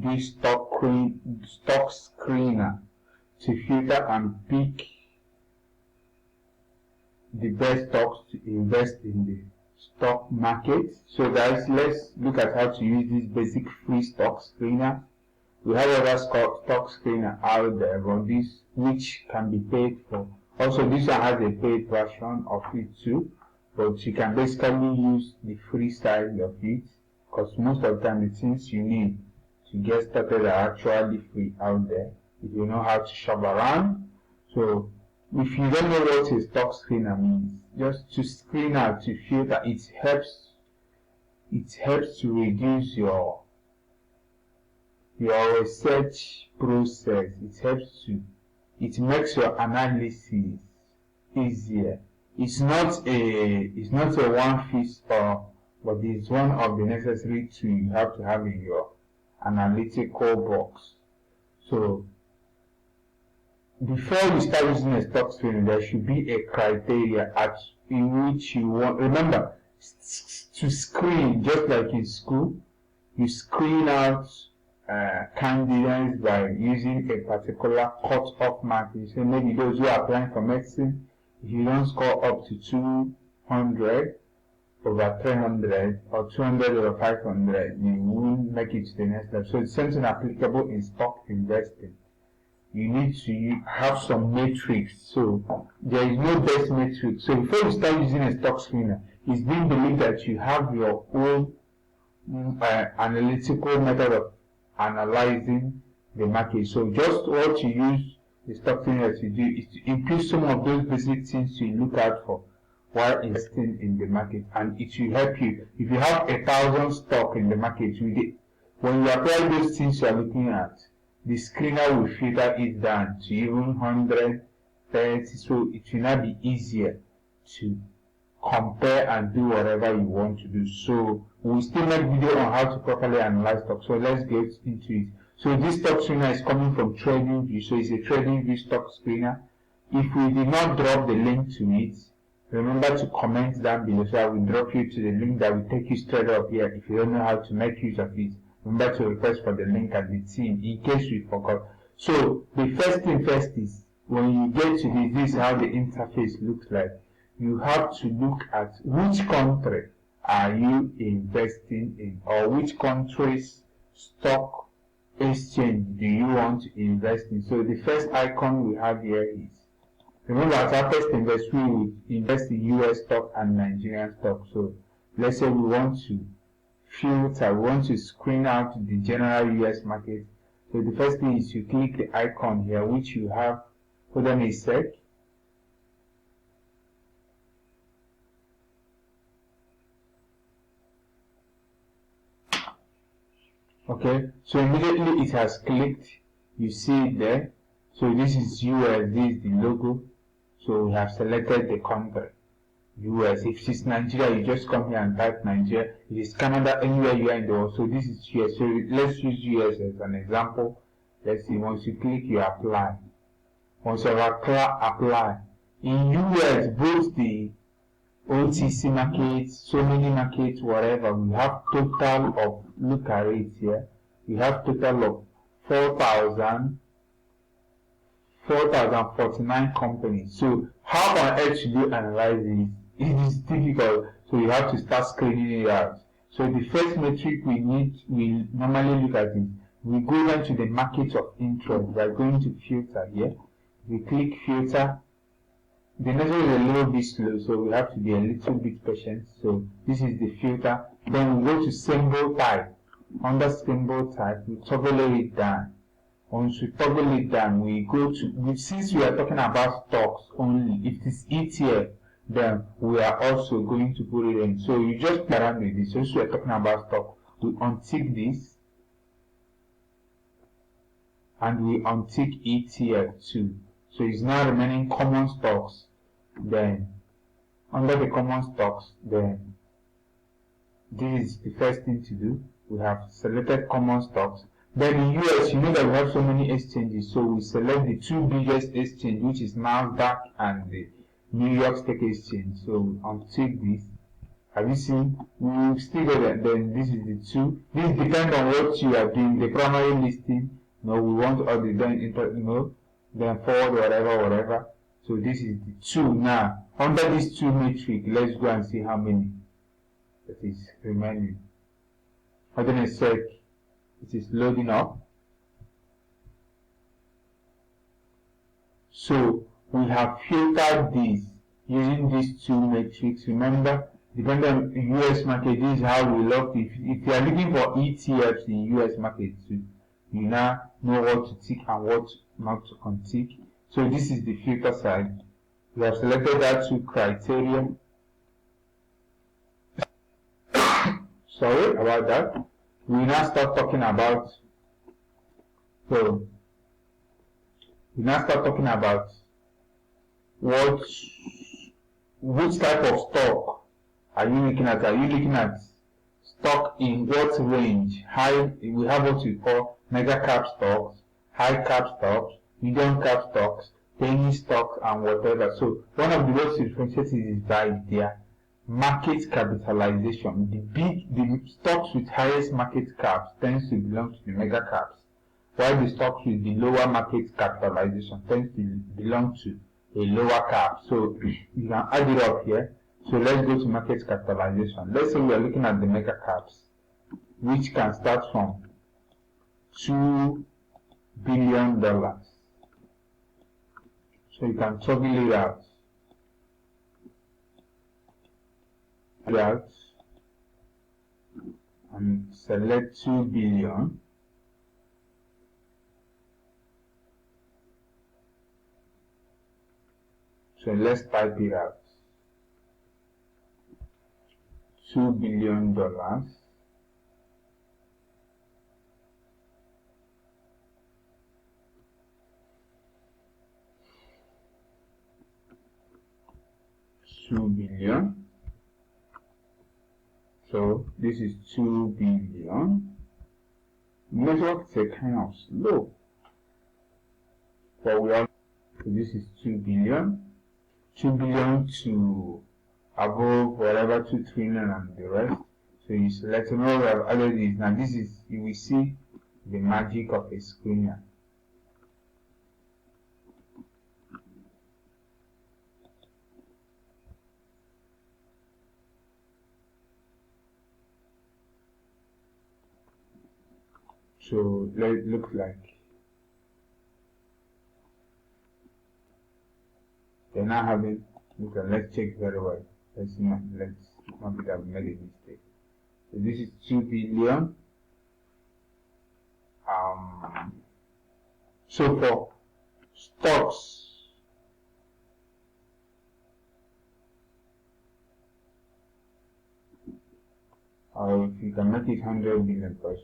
do stock screener to filter and pick the best stocks to invest in the stock market. So guys, let's look at how to use this basic free stock screener. We have other stock screener out there, but this which can be paid for. Also, this one has a paid version of it too, but you can basically use the free side of it, because most of the time the things you need to get started are actually free out there if you know how to shop around. So if you don't know what a stock screener means, just to screen out, to filter, it helps to reduce your research process. It makes your analysis easier. It's not a one fits all, but it's one of the necessary tools you have to have in your analytical box. So before you start using a stock screener, there should be a criteria in which you want. Remember, to screen, just like in school, you screen out candidates by using a particular cut-off mark. You say maybe those who are applying for medicine, if you don't score up to 200 over 300 or 200 over 500, you won't make it to the next level. So it's something applicable in stock investing. You need to have some metrics. So there is no best metric. So before you start using a stock screener, it's being believed that you have your own analytical method of analyzing the market. So just what you use the stock screener to do is to include some of those basic things you look out for while investing in the market, and it will help you. If you have 1,000 stock in the market, when you apply those things you are looking at, the screener will filter it down to even 100, 30, so it will not be easier to compare and do whatever you want to do. So we'll still make video on how to properly analyze stock. So let's get into it. So this stock screener is coming from TradingView. So it's a TradingView stock screener. If we did not drop the link to it, remember to comment down below, so I will drop you to the link that will take you straight up here. If you don't know how to make use of it, remember to request for the link at the team in case you forgot. So the first thing first is, when you get to this is how the interface looks like. You have to look at which country are you investing in, or which country's stock exchange do you want to invest in. So the first icon we have here is, remember, at our first invest, we will invest in US stock and Nigerian stock. So let's say we want to filter, we want to screen out the general US market. So the first thing is you click the icon here, which you have, hold on a sec. Okay, so immediately it has clicked, you see it there. So this is US, this is the logo. So we have selected the country, US. If it's Nigeria, you just come here and type Nigeria. If it's Canada, anywhere you are in the world. So this is US. So let's use US as an example. Let's see, once you click, you apply. Once you apply, in US, both the OTC market, so many markets, whatever, we have total of, look at it here, we have total of 4,049 companies. So how on earth should you analyze this? It is difficult, so you have to start screening it out. So the first metric we normally look at is, we go down to the market of interest. We are going to filter here. We click filter. The network is a little bit slow, so we have to be a little bit patient. So this is the filter. Then we go to symbol type. Under symbol type, we toggle it down. Once we toggle it down, we go to, since we are talking about stocks only, if it is ETF, then we are also going to put it in. So you just play around with this. So we are talking about stock, we untick this, and we untick ETF too. So it's now remaining common stocks. Then under the common stocks, then this is the first thing to do. We have selected common stocks. Then in US, you know that we have so many exchanges, so we select the two biggest exchanges, which is NASDAQ and the New York Stock Exchange. So we untick this, Have you seen? We still get that. Then this is the 2. This depends on what you are doing. The primary listing, no, we want all the then then forward, whatever. So this is the 2 now. Under this 2 metric, let's go and see how many that is remaining. Hold on a sec. It is loading up. So we have filtered this using these 2 metrics. Remember, depending on the US market, this is how we love it. If you are looking for ETFs in US market too, you now know what to tick and what not to untick. So this is the filter side. We have selected that 2 criteria. Sorry about that. We now start talking about which type of stock are you looking at? Are you looking at stock in what range? We have what we call mega cap stocks, high cap stocks, medium cap stocks, penny stocks, and whatever. So one of the ways to differentiate is by their market capitalization. The stocks with highest market caps tends to belong to the mega caps, while the stocks with the lower market capitalization tends to belong to a lower cap. So you can add it up here. So let's go to market capitalization. Let's say we are looking at the mega caps, which can start from $2 billion. So you can toggle it out. And select 2 billion. So let's type it out. $2 billion. $2 billion. So this is 2 billion. Network is a kind of slow, but so this is 2 billion. 2 billion to above whatever 2 trillion and the rest. So you select all we have added this. Now this is, you will see the magic of a screener. So let it look like. They're now having, let's check very well. Let's not be that we made a mistake. So this is 2 billion. So for stocks, if you can make it 100 billion first.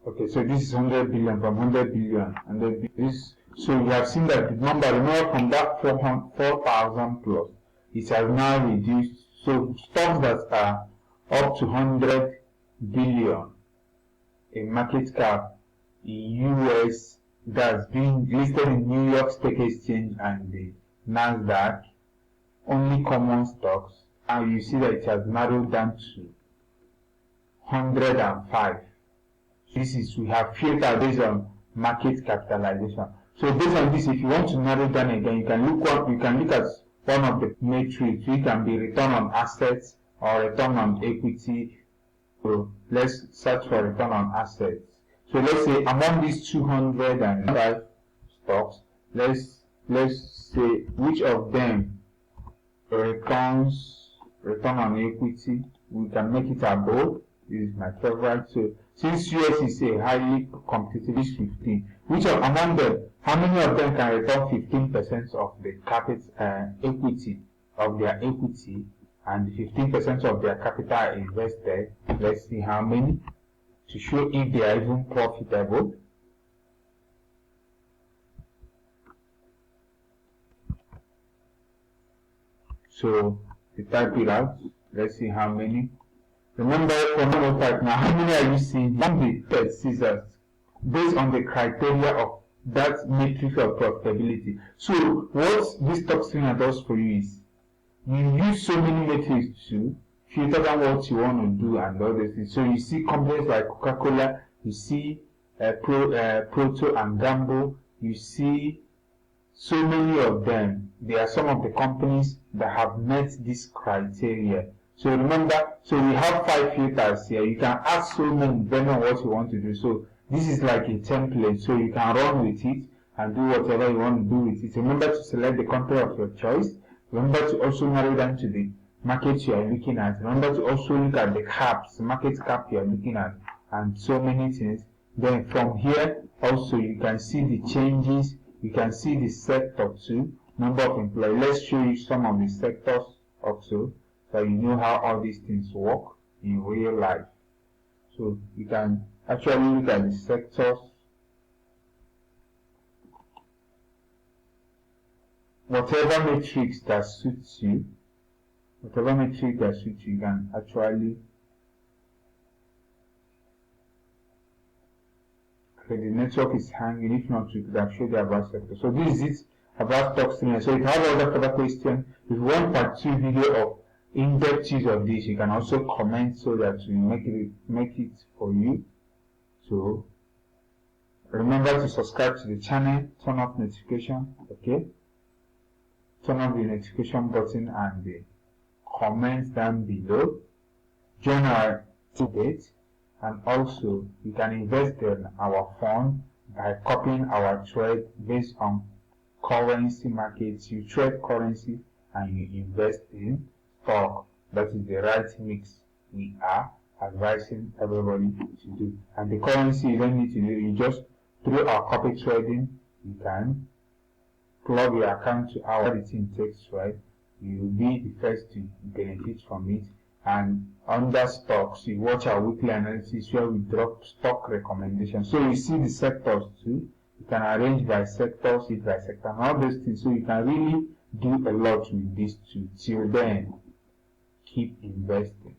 Okay, so this is 100 billion from 100 billion, and then this. So you have seen that the number, remember, from that 4,000 plus, it has now reduced. So stocks that are up to 100 billion in market cap in US, that's being listed in New York Stock Exchange and the Nasdaq, only common stocks. And you see that it has narrowed down to 105. This is, we have filtered based on market capitalization. So based on this, if you want to narrow down again, you can look at one of the metrics. It can be return on assets or return on equity. So let's search for return on assets. So let's say among these 205 stocks, let's say which of them return on equity. We can make it above. This is my favorite. So since US is a highly competitive, is 15. Which of among them, how many of them can return 15% of the equity of their equity and 15% of their capital invested? Let's see how many, to show if they are even profitable. So we type it out. Let's see how many. Remember, for monotype now, how many are you seeing? Don't be scissors. Based on the criteria of that matrix of profitability. So what this stock screener does for you is you use so many metrics to filter down what you want to do and all those things. So you see companies like Coca-Cola, you see Proto and Gamble, you see so many of them. They are some of the companies that have met this criteria. So remember, so we have 5 filters here. You can add so many depending on what you want to do. So this is like a template, so you can run with it and do whatever you want to do with it. Remember to select the company of your choice. Remember to also narrow down to the market you are looking at. Remember to also look at the caps, market cap you are looking at, and so many things. Then from here also you can see the changes. You can see the sector too, number of employees. Let's show you some of the sectors also, so you know how all these things work in real life. So you can actually look at the sectors. Whatever metrics that suits you, you can actually create. The network is hanging. If not, you could have showed the about sector. So this is it about stock screener. So if you have other further questions, if you want part 2 video of in-depth use of this, you can also comment so that we make it for you. So remember to subscribe to the channel, turn off notification, okay? Turn on the notification button and the comments down below. Join our debate, and also you can invest in our fund by copying our trade based on currency markets. You trade currency and you invest in stock. That is the right mix we are advising everybody to do. And the currency you don't need to do, you just through our copy trading, you can plug your account to our editing takes, right? You will be the first to benefit from it. And under stocks, you watch our weekly analysis where we drop stock recommendations. So you see the sectors too. You can arrange by sectors, and all those things. So you can really do a lot with these two. Till then, keep investing.